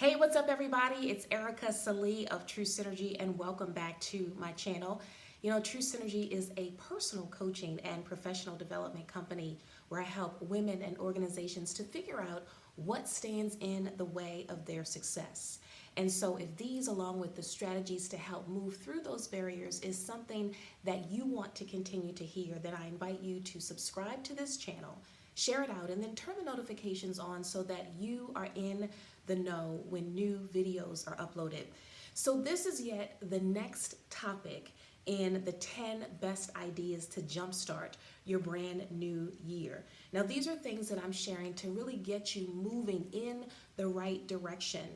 Hey, what's up, everybody? It's Ericka, Sallee of True Synergy, and welcome back to my channel. True Synergy is a personal coaching and professional development company where I help women and organizations to figure out what stands in the way of their success. And so, if these, along with the strategies to help move through those barriers, is something that you want to continue to hear, then I invite you to subscribe to this channel, share it out, and then turn the notifications on so that you are in the know when new videos are uploaded. So this is yet the next topic in the 10 best ideas to jumpstart your brand new year. Now, these are things that I'm sharing to really get you moving in the right direction.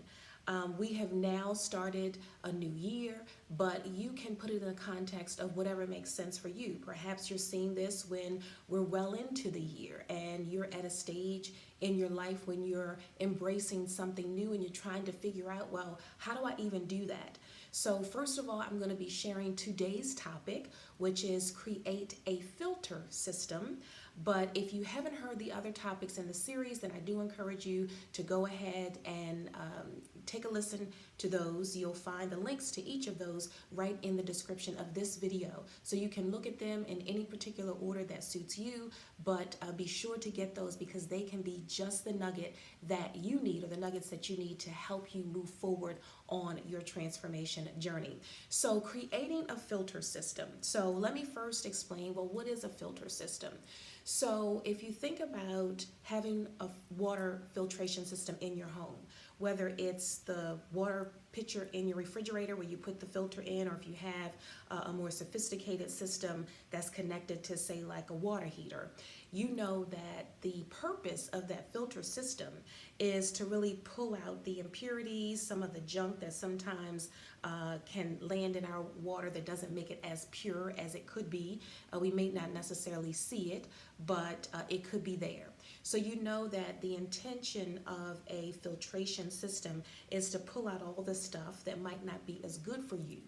We have now started a new year, but you can put it in the context of whatever makes sense for you. Perhaps you're seeing this when we're well into the year and you're at a stage in your life when you're embracing something new and you're trying to figure out, well, how do I even do that? So first of all, I'm going to be sharing today's topic, which is create a filter system. But if you haven't heard the other topics in the series, then I do encourage you to go ahead and take a listen to those. You'll find the links to each of those right in the description of this video. So you can look at them in any particular order that suits you, but be sure to get those because they can be just the nugget that you need, or the nuggets that you need to help you move forward on your transformation journey. So creating a filter system. So let me first explain, well, what is a filter system? So if you think about having a water filtration system in your home, whether it's the water pitcher in your refrigerator where you put the filter in, or if you have a more sophisticated system that's connected to, say, like a water heater, you know that the purpose of that filter system is to really pull out the impurities, some of the junk that sometimes can land in our water that doesn't make it as pure as it could be. We may not necessarily see it, but it could be there. So you know that the intention of a filtration system is to pull out all the stuff that might not be as good for you.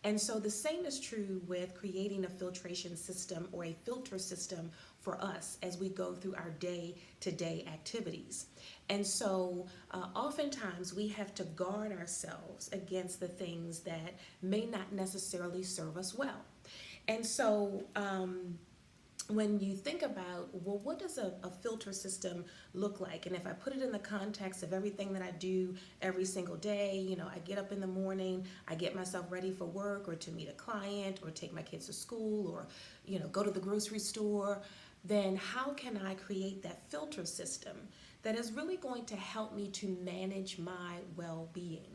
And so the same is true with creating a filtration system or a filter system for us as we go through our day-to-day activities. And so oftentimes we have to guard ourselves against the things that may not necessarily serve us well. And so when you think about, well, what does a filter system look like? And if I put it in the context of everything that I do every single day, I get up in the morning, I get myself ready for work or to meet a client or take my kids to school or, go to the grocery store, then how can I create that filter system that is really going to help me to manage my well-being?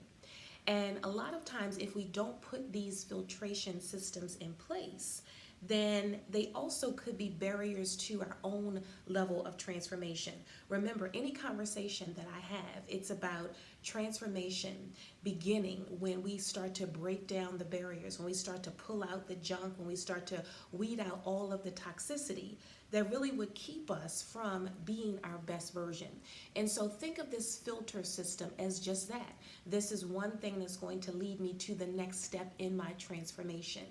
And a lot of times, if we don't put these filtration systems in place, then they also could be barriers to our own level of transformation. Remember, any conversation that I have, it's about transformation beginning when we start to break down the barriers, when we start to pull out the junk, when we start to weed out all of the toxicity that really would keep us from being our best version. And so think of this filter system as just that. This is one thing that's going to lead me to the next step in my transformation.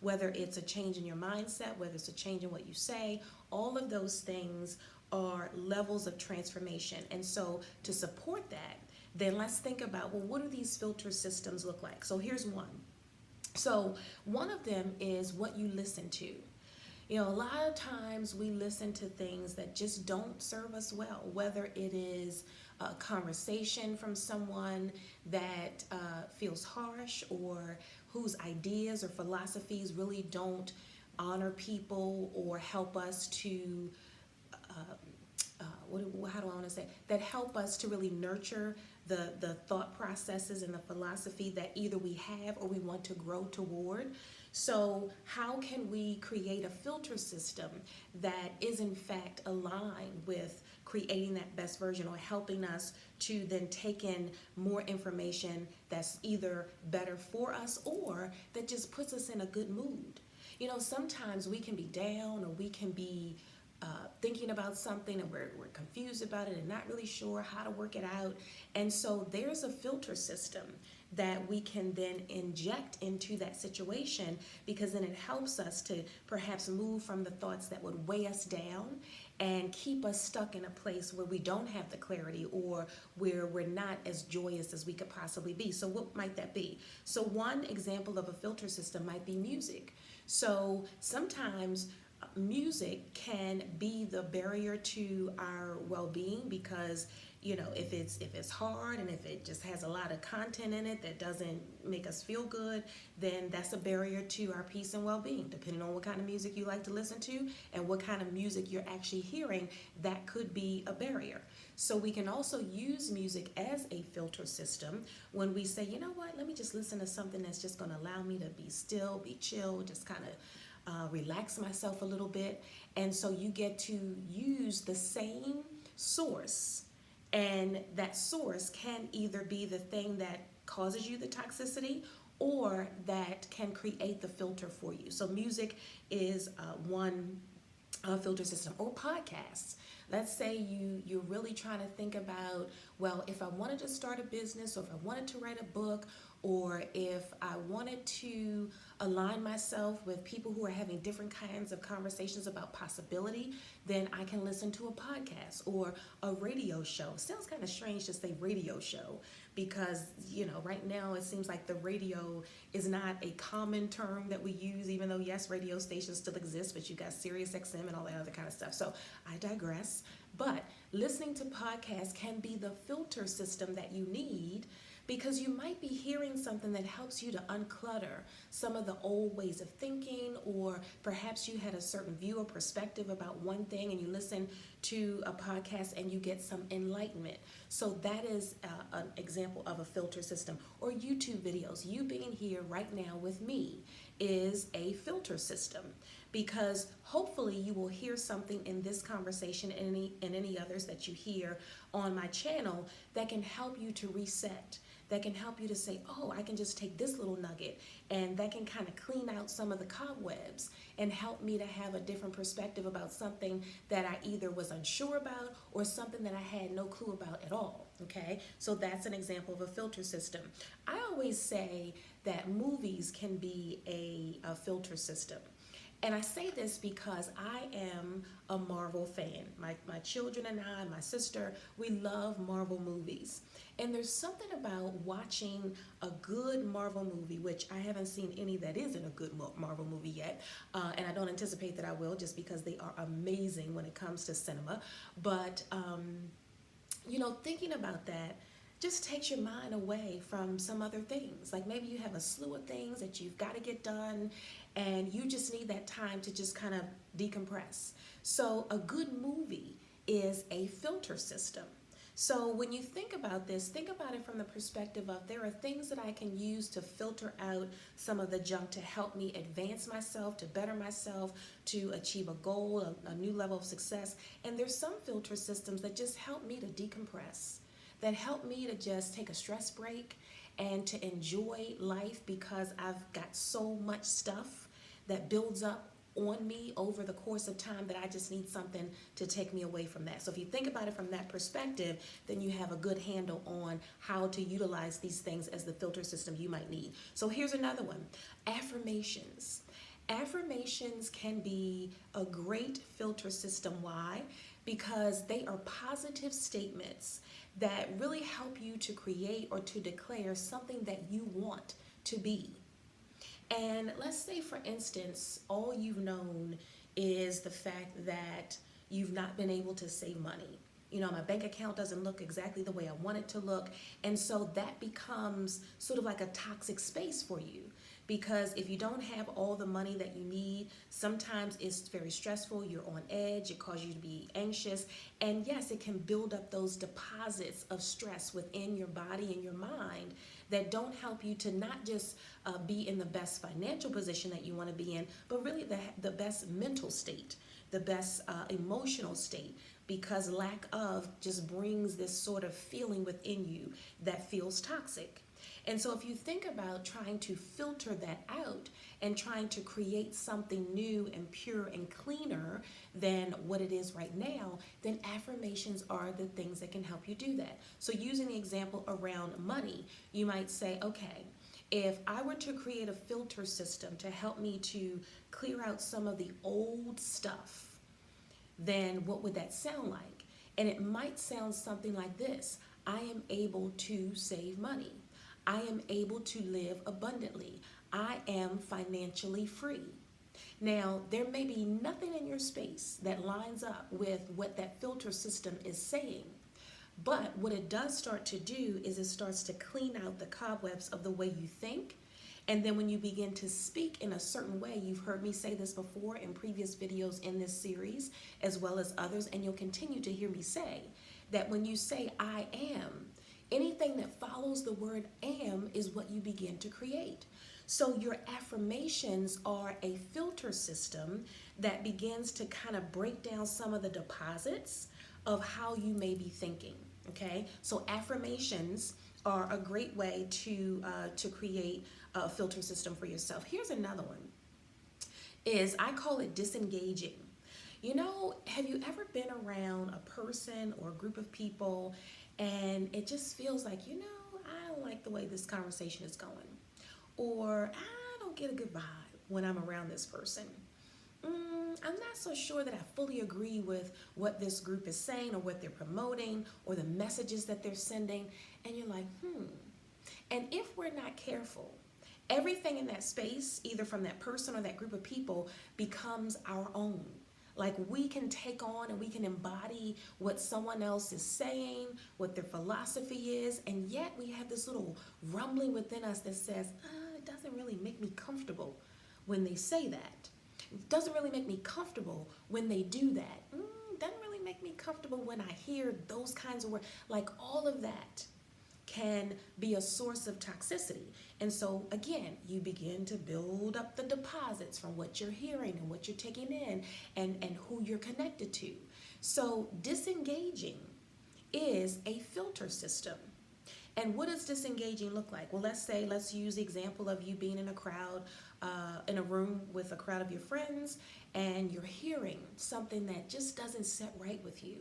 Whether it's a change in your mindset, whether it's a change in what you say, all of those things are levels of transformation. And so to support that, then let's think about, well, what do these filter systems look like? So here's one. So one of them is what you listen to. A lot of times we listen to things that just don't serve us well, whether it is a conversation from someone that feels harsh or whose ideas or philosophies really don't honor people or help us to, how do I want to say, that help us to really nurture the thought processes and the philosophy that either we have or we want to grow toward. So how can we create a filter system that is in fact aligned with creating that best version or helping us to then take in more information that's either better for us or that just puts us in a good mood? Sometimes we can be down or we can be thinking about something and we're confused about it and not really sure how to work it out. And so there's a filter system that we can then inject into that situation, because then it helps us to perhaps move from the thoughts that would weigh us down and keep us stuck in a place where we don't have the clarity or where we're not as joyous as we could possibly be. So what might that be? So one example of a filter system might be music. So sometimes music can be the barrier to our well-being because if it's hard and if it just has a lot of content in it that doesn't make us feel good, then that's a barrier to our peace and well-being. Depending on what kind of music you like to listen to and what kind of music you're actually hearing, that could be a barrier. So we can also use music as a filter system when we say, you know what, let me just listen to something that's just going to allow me to be still, be chill, just kind of relax myself a little bit. And so you get to use the same source, and that source can either be the thing that causes you the toxicity or that can create the filter for you. So music is one filter system, or podcasts. Let's say you're really trying to think about, well, if I wanted to start a business, or if I wanted to write a book, or if I wanted to align myself with people who are having different kinds of conversations about possibility, then I can listen to a podcast or a radio show. It sounds kind of strange to say radio show because, right now it seems like the radio is not a common term that we use, even though, yes, radio stations still exist, but you got Sirius XM and all that other kind of stuff. So I digress. But listening to podcasts can be the filter system that you need, because you might be hearing something that helps you to unclutter some of the old ways of thinking, or perhaps you had a certain view or perspective about one thing and you listen to a podcast and you get some enlightenment. So that is an example of a filter system. Or YouTube videos. You being here right now with me is a filter system, because hopefully you will hear something in this conversation and any others that you hear on my channel that can help you to reset, that can help you to say, oh, I can just take this little nugget, and that can kind of clean out some of the cobwebs and help me to have a different perspective about something that I either was unsure about or something that I had no clue about at all. Okay, so that's an example of a filter system. I always say that movies can be a filter system. And I say this because I am a Marvel fan. My children and I, my sister, we love Marvel movies. And there's something about watching a good Marvel movie, which I haven't seen any that isn't a good Marvel movie yet. And I don't anticipate that I will, just because they are amazing when it comes to cinema. But, thinking about that just takes your mind away from some other things. Like maybe you have a slew of things that you've got to get done, and you just need that time to just kind of decompress. So a good movie is a filter system. So when you think about this, think about it from the perspective of, there are things that I can use to filter out some of the junk to help me advance myself, to better myself, to achieve a goal, a new level of success. And there's some filter systems that just help me to decompress, that help me to just take a stress break and to enjoy life, because I've got so much stuff that builds up on me over the course of time that I just need something to take me away from that. So if you think about it from that perspective, then you have a good handle on how to utilize these things as the filter system you might need. So here's another one: affirmations. Affirmations can be a great filter system. Why? Because they are positive statements that really help you to create or to declare something that you want to be. And let's say, for instance, all you've known is the fact that you've not been able to save money. My bank account doesn't look exactly the way I want it to look. And so that becomes sort of like a toxic space for you. Because if you don't have all the money that you need, sometimes it's very stressful. You're on edge. It causes you to be anxious. And yes, it can build up those deposits of stress within your body and your mind that don't help you to not just be in the best financial position that you want to be in, but really the best mental state, the best emotional state, because lack of just brings this sort of feeling within you that feels toxic. And so if you think about trying to filter that out and trying to create something new and pure and cleaner than what it is right now, then affirmations are the things that can help you do that. So using the example around money, you might say, okay, if I were to create a filter system to help me to clear out some of the old stuff then what would that sound like? And it might sound something like this: I am able to save money. I am able to live abundantly. I am financially free. Now, there may be nothing in your space that lines up with what that filter system is saying. But what it does start to do is it starts to clean out the cobwebs of the way you think. And then when you begin to speak in a certain way, you've heard me say this before in previous videos in this series, as well as others, and you'll continue to hear me say that when you say I am, anything that follows the word am is what you begin to create. So your affirmations are a filter system that begins to kind of break down some of the deposits of how you may be thinking. Okay, so affirmations are a great way to create a filter system for yourself. Here's another one: is I call it disengaging. You know, have you ever been around a person or a group of people and it just feels like, you know, I don't like the way this conversation is going, or I don't get a good vibe when I'm around this person. I'm not so sure that I fully agree with what this group is saying or what they're promoting or the messages that they're sending. And you're like, And if we're not careful, everything in that space, either from that person or that group of people, becomes our own. Like we can take on and we can embody what someone else is saying, what their philosophy is, and yet we have this little rumbling within us that says, it doesn't really make me comfortable when they say that. It doesn't really make me comfortable when they do that. Doesn't really make me comfortable when I hear those kinds of words. Like all of that can be a source of toxicity. And so again, you begin to build up the deposits from what you're hearing and what you're taking in and who you're connected to. So disengaging is a filter system. And what does disengaging look like? Well, let's use the example of you being in a crowd, in a room with a crowd of your friends, and you're hearing something that just doesn't set right with you.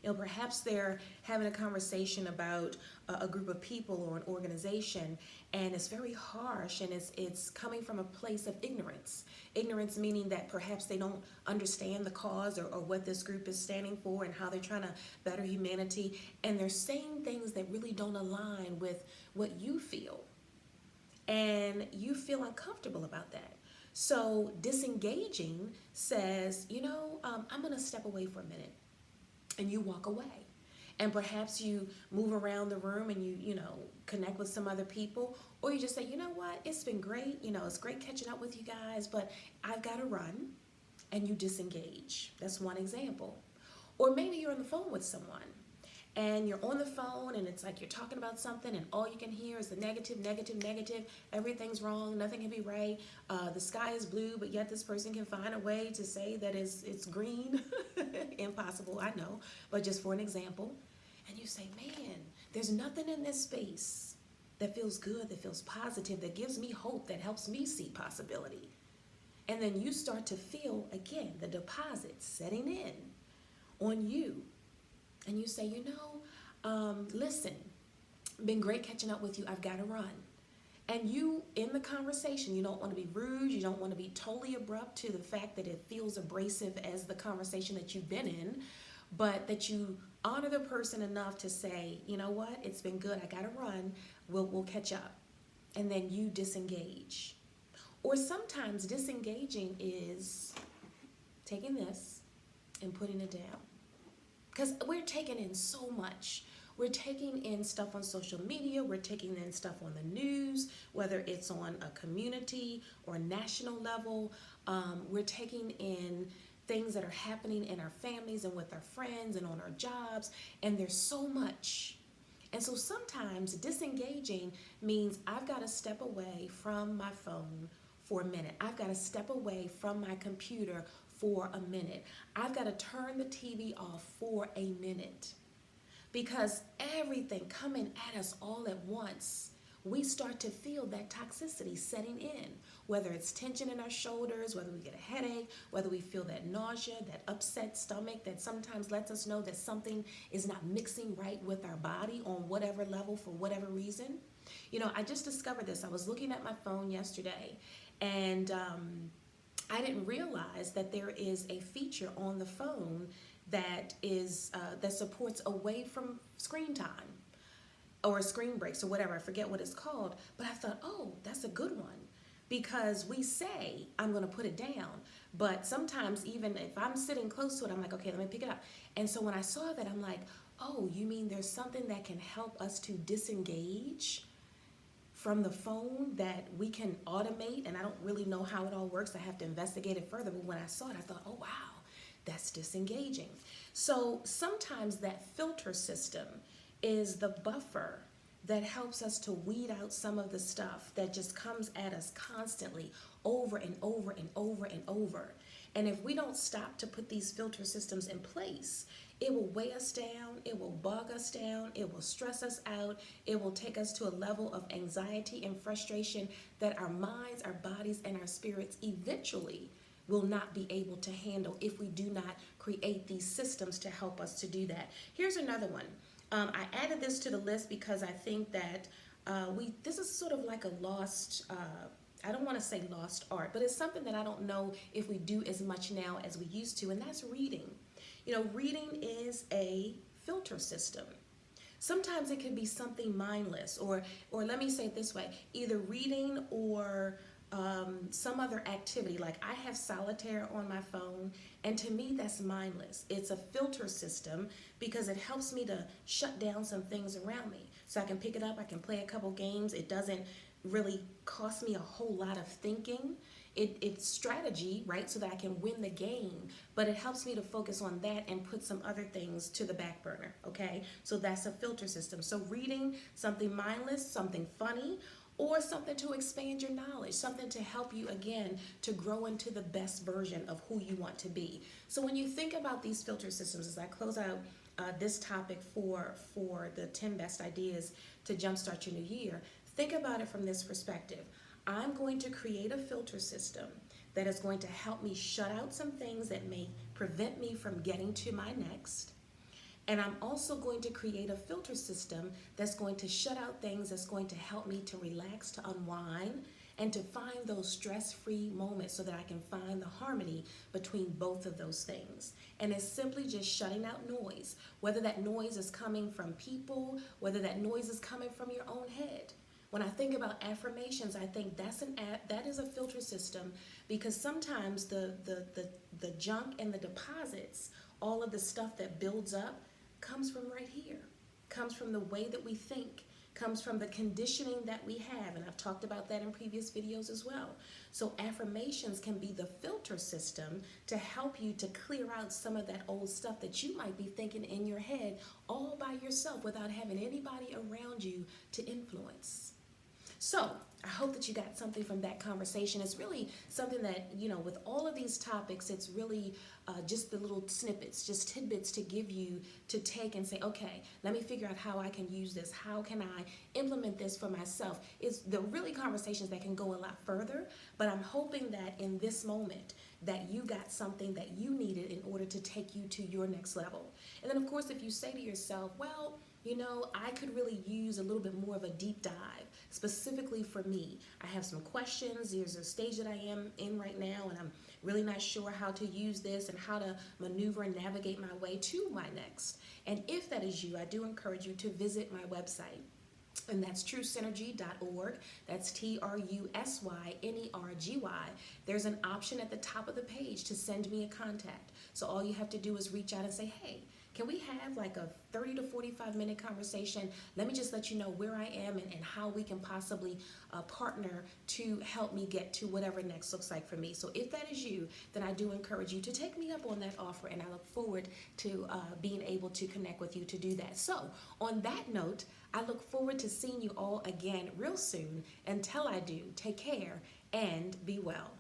You know, perhaps they're having a conversation about a group of people or an organization, and it's very harsh, and it's coming from a place of ignorance. Ignorance meaning that perhaps they don't understand the cause or what this group is standing for and how they're trying to better humanity, and they're saying things that really don't align with what you feel, and you feel uncomfortable about that. So disengaging says, I'm going to step away for a minute. And you walk away. And perhaps you move around the room and you connect with some other people, or you just say, you know what, it's been great. It's great catching up with you guys, but I've got to run, and you disengage. That's one example. Or maybe you're on the phone with someone and you're on the phone and it's like you're talking about something and all you can hear is the negative, negative, negative. Everything's wrong. Nothing can be right. The sky is blue, but yet this person can find a way to say that it's green. Impossible, I know, but just for an example. And you say, man, there's nothing in this space that feels good, that feels positive, that gives me hope, that helps me see possibility. And then you start to feel, again, the deposits setting in on you. And you say, listen, been great catching up with you. I've got to run. And you, in the conversation, you don't want to be rude. You don't want to be totally abrupt to the fact that it feels abrasive as the conversation that you've been in, but that you honor the person enough to say, you know what, it's been good. I got to run. We'll catch up. And then you disengage. Or sometimes disengaging is taking this and putting it down. Because we're taking in so much. We're taking in stuff on social media. We're taking in stuff on the news, whether it's on a community or a national level. We're taking in things that are happening in our families and with our friends and on our jobs. And there's so much. And so sometimes disengaging means I've got to step away from my phone for a minute. I've got to step away from my computer for a minute. I've got to turn the TV off for a minute. Because everything coming at us all at once, we start to feel that toxicity setting in. Whether it's tension in our shoulders, whether we get a headache, whether we feel that nausea, that upset stomach that sometimes lets us know that something is not mixing right with our body on whatever level for whatever reason. I just discovered this. I was looking at my phone yesterday, and I didn't realize that there is a feature on the phone that is that supports away from screen time or screen breaks or whatever. I forget what it's called, but I thought, oh, that's a good one, because we say I'm going to put it down, but sometimes even if I'm sitting close to it, I'm like, okay, let me pick it up. And so when I saw that, I'm like, oh, you mean there's something that can help us to disengage from the phone that we can automate? And I don't really know how it all works. I have to investigate it further. But when I saw it, I thought, oh, wow, that's disengaging. So sometimes that filter system is the buffer that helps us to weed out some of the stuff that just comes at us constantly over and over and over and over. And if we don't stop to put these filter systems in place, it will weigh us down, it will bog us down, it will stress us out, it will take us to a level of anxiety and frustration that our minds, our bodies, and our spirits eventually will not be able to handle if we do not create these systems to help us to do that. Here's another one. I added this to the list because I think that this is sort of like a lost, I don't want to say lost art, but it's something that I don't know if we do as much now as we used to, and that's reading. You know, reading is a filter system. Sometimes it can be something mindless, or let me say it this way, either reading or some other activity. Like I have solitaire on my phone, and to me that's mindless. It's a filter system because it helps me to shut down some things around me. So I can pick it up, I can play a couple games. It doesn't really cost me a whole lot of thinking. It's strategy, right, so that I can win the game, but it helps me to focus on that and put some other things to the back burner, okay? So that's a filter system. So reading, something mindless, something funny, or something to expand your knowledge, something to help you, again, to grow into the best version of who you want to be. So when you think about these filter systems, as I close out this topic for the 10 best ideas to jumpstart your new year, think about it from this perspective. I'm going to create a filter system that is going to help me shut out some things that may prevent me from getting to my next. And I'm also going to create a filter system that's going to shut out things that's going to help me to relax, to unwind, and to find those stress-free moments so that I can find the harmony between both of those things. And it's simply just shutting out noise, whether that noise is coming from people, whether that noise is coming from your own head. When I think about affirmations, I think that is a filter system, because sometimes the junk and the deposits, all of the stuff that builds up, comes from right here, comes from the way that we think, comes from the conditioning that we have, and I've talked about that in previous videos as well. So affirmations can be the filter system to help you to clear out some of that old stuff that you might be thinking in your head all by yourself without having anybody around you to influence. So I hope that you got something from that conversation. It's really something that, you know, with all of these topics, it's really just the little snippets, just tidbits to give you to take and say, okay, let me figure out how I can use this. How can I implement this for myself? It's the really conversations that can go a lot further, but I'm hoping that in this moment that you got something that you needed in order to take you to your next level. And then, of course, if you say to yourself, well, you know, I could really use a little bit more of a deep dive, specifically for me. I have some questions. There's a stage that I am in right now, and I'm really not sure how to use this and how to maneuver and navigate my way to my next. And if that is you, I do encourage you to visit my website. And that's truesynergy.org. That's TRUSYNERGY. There's an option at the top of the page to send me a contact. So all you have to do is reach out and say, hey, can we have like a 30 to 45 minute conversation? Let me just let you know where I am and how we can possibly partner to help me get to whatever next looks like for me. So if that is you, then I do encourage you to take me up on that offer, and I look forward to being able to connect with you to do that. So on that note, I look forward to seeing you all again real soon. Until I do, take care and be well.